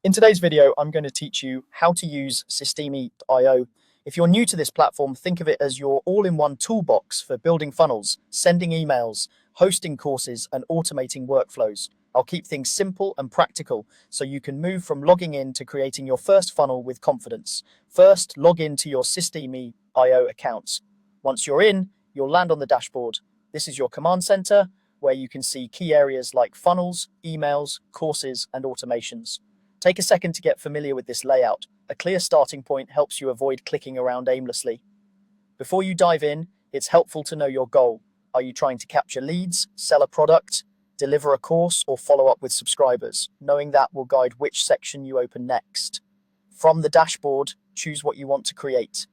In today's video, I'm going to teach you how to use Systemi.io. If you're new to this platform, think of it as your all-in-one toolbox for building funnels, sending emails, hosting courses, and automating workflows. I'll keep things simple and practical so you can move from logging in to creating your first funnel with confidence. First, log in to your Systemi.io account. Once you're in, you'll land on the dashboard. This is your command center where you can see key areas like funnels, emails, courses, and automations. Take a second to get familiar with this layout. A clear starting point helps you avoid clicking around aimlessly. Before you dive in, it's helpful to know your goal. Are you trying to capture leads, sell a product, deliver a course, or follow up with subscribers? Knowing that will guide which section you open next. From the dashboard, choose what you want to create.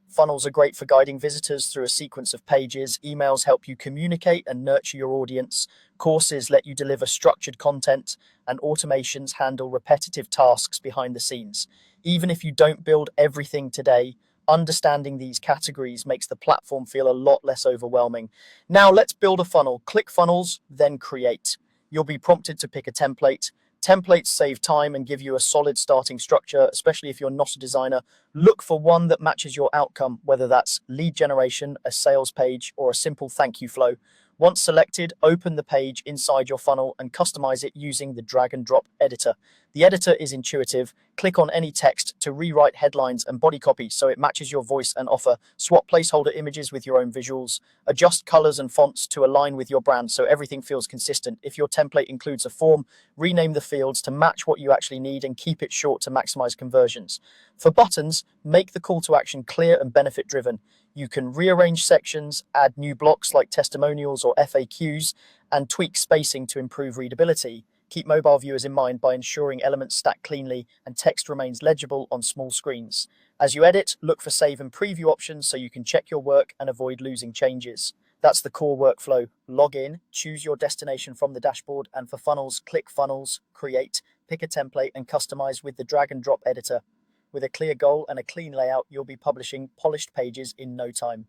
Funnels are great for guiding visitors through a sequence of pages. Emails help you communicate and nurture your audience. Courses let you deliver structured content, and automations handle repetitive tasks behind the scenes. Even if you don't build everything today, understanding these categories makes the platform feel a lot less overwhelming. Now let's build a funnel. Click Funnels, then Create. You'll be prompted to pick a template. Templates save time and give you a solid starting structure, especially if you're not a designer. Look for one that matches your outcome, whether that's lead generation, a sales page, or a simple thank you flow. Once selected, open the page inside your funnel and customize it using the drag and drop editor. The editor is intuitive. Click on any text to rewrite headlines and body copy so it matches your voice and offer. Swap placeholder images with your own visuals. Adjust colors and fonts to align with your brand so everything feels consistent. If your template includes a form, rename the fields to match what you actually need and keep it short to maximize conversions. For buttons, make the call to action clear and benefit driven. You can rearrange sections, add new blocks like testimonials or FAQs, and tweak spacing to improve readability. Keep mobile viewers in mind by ensuring elements stack cleanly and text remains legible on small screens. As you edit, look for save and preview options so you can check your work and avoid losing changes. That's the core workflow. Log in, choose your destination from the dashboard, and for funnels, click Funnels, Create, pick a template, and customize with the drag and drop editor. With a clear goal and a clean layout, you'll be publishing polished pages in no time.